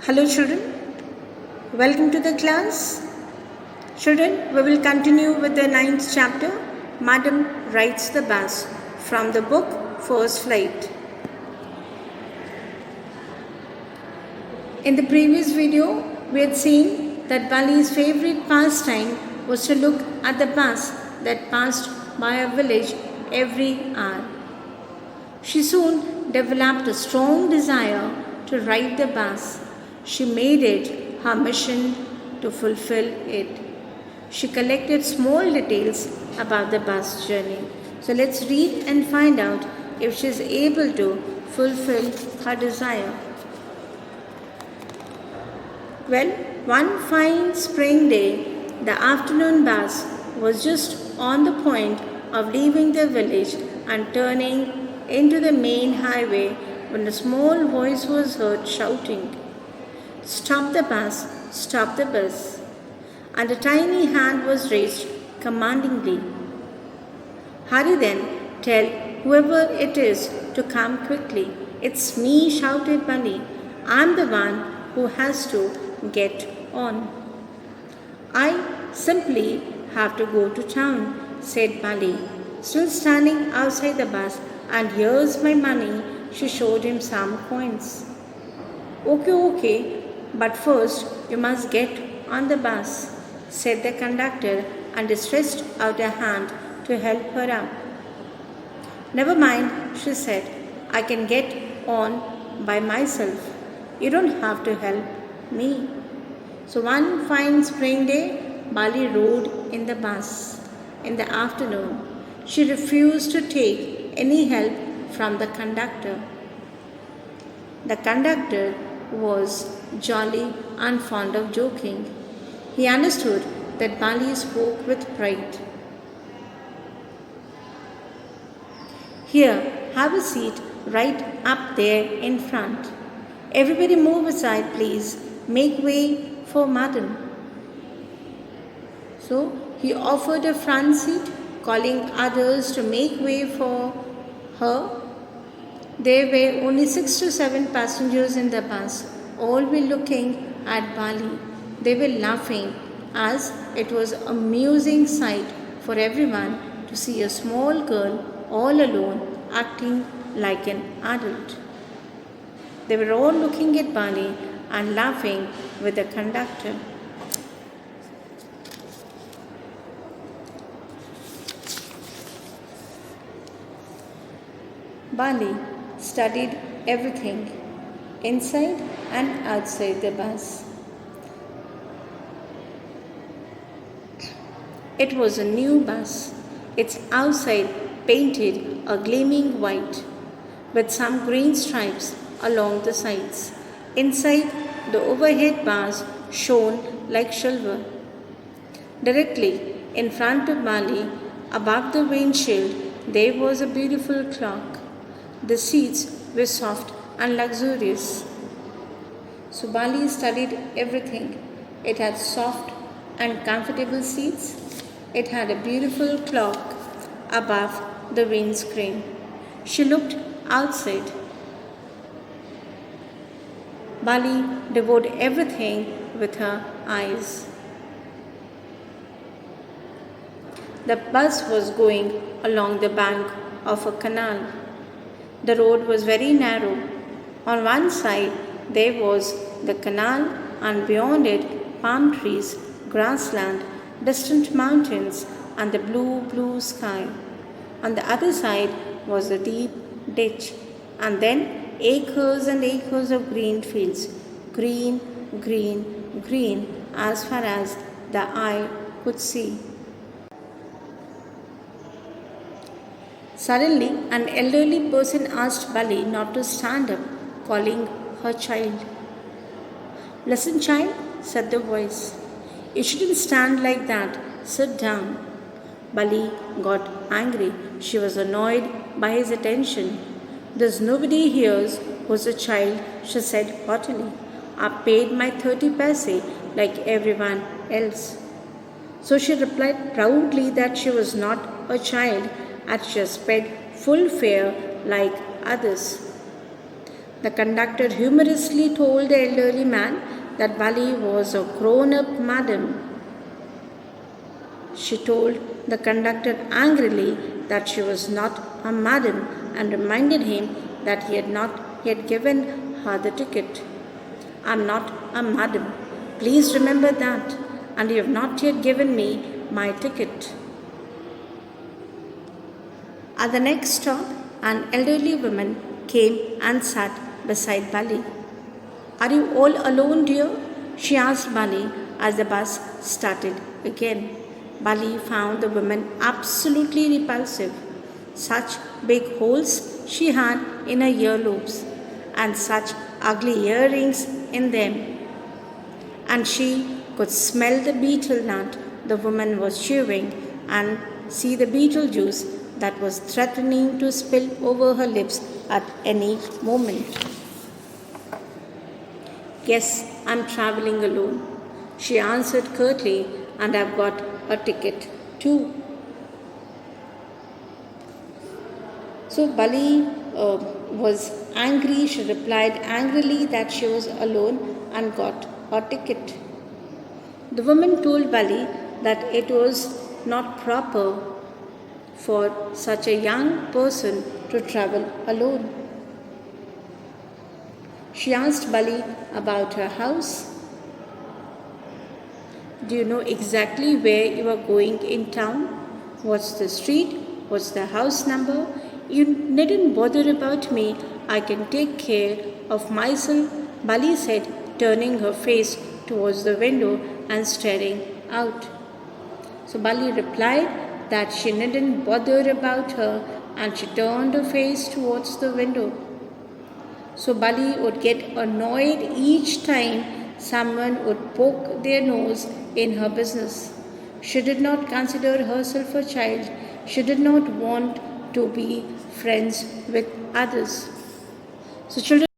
Hello children, welcome to the class. Children, we will continue with the 9th chapter, Madam Rides the Bus, from the book First Flight. In the previous video, we had seen that Bali's favorite pastime was to look at the bus that passed by a village every hour. She soon developed a strong desire to ride the bus. She made it her mission to fulfill it. She collected small details about the bus journey. So let's read and find out if she is able to fulfill her desire. Well, one fine spring day, the afternoon bus was just on the point of leaving the village and turning into the main highway when a small voice was heard shouting, "Stop the bus, stop the bus." And a tiny hand was raised commandingly. "Hurry then, tell whoever it is to come quickly." "It's me," shouted Bali. "I'm the one who has to get on." "I simply have to go to town," said Bali, still standing outside the bus. "And here's my money." She showed him some coins. Okay, but first you must get on the bus," said the conductor, and stretched out a hand to help her up. "Never mind," she said. "I can get on by myself. You don't have to help me." So one fine spring day, Bali rode in the bus. In the afternoon, she refused to take any help from the conductor. The conductor was jolly and fond of joking. He understood that Bali spoke with pride. "Here, have a seat right up there in front. Everybody move aside, please. Make way for Madam." So he offered a front seat, calling others to make way for her. There were only 6 to 7 passengers in the bus. All were looking at Bali. They were laughing, as it was an amusing sight for everyone to see a small girl all alone acting like an adult. They were all looking at Bali and laughing with the conductor. Bali studied everything inside and outside the bus. It was a new bus, its outside painted a gleaming white with some green stripes along the sides. Inside, the overhead bars shone like silver. Directly in front of Bali, above the windshield, there was a beautiful clock. The seats were soft and luxurious. So Bali studied everything. It had soft and comfortable seats. It had a beautiful clock above the windscreen. She looked outside. Bali devoured everything with her eyes. The bus was going along the bank of a canal. The road was very narrow. On one side there was the canal, and beyond it palm trees, grassland, distant mountains, and the blue sky. On the other side was a deep ditch, and then acres and acres of green fields, green, as far as the eye could see. Suddenly, an elderly person asked Bali not to stand up, calling her child. "Listen, child," said the voice. "You shouldn't stand like that. Sit down." Bali got angry. She was annoyed by his attention. "There's nobody here who's a child," she said haughtily. "I paid my 30 paise like everyone else." So she replied proudly that she was not a child, and she just paid full fare like others. The conductor humorously told the elderly man that Bali was a grown-up madam. She told the conductor angrily that she was not a madam and reminded him that he had not yet given her the ticket. "I'm not a madam. Please remember that, and you have not yet given me my ticket." At the next stop, an elderly woman came and sat beside Bali. "Are you all alone, dear?" she asked Bali as the bus started again. Bali found the woman absolutely repulsive. Such big holes she had in her earlobes, and such ugly earrings in them. And she could smell the betel nut the woman was chewing and see the betel juice that was threatening to spill over her lips at any moment. "Yes, I'm traveling alone," she answered curtly, "and I've got a ticket too." So Bali was angry. She replied angrily that she was alone and got a ticket. The woman told Bali that it was not proper for such a young person to travel alone. She asked Bali about her house. "Do you know exactly where you are going in town? What's the street? What's the house number? You needn't bother about me. I can take care of myself," Bali said, turning her face towards the window and staring out. So Bali replied that she needn't bother about her, and she turned her face towards the window. So Bali would get annoyed each time someone would poke their nose in her business. She did not consider herself a child. She did not want to be friends with others. So children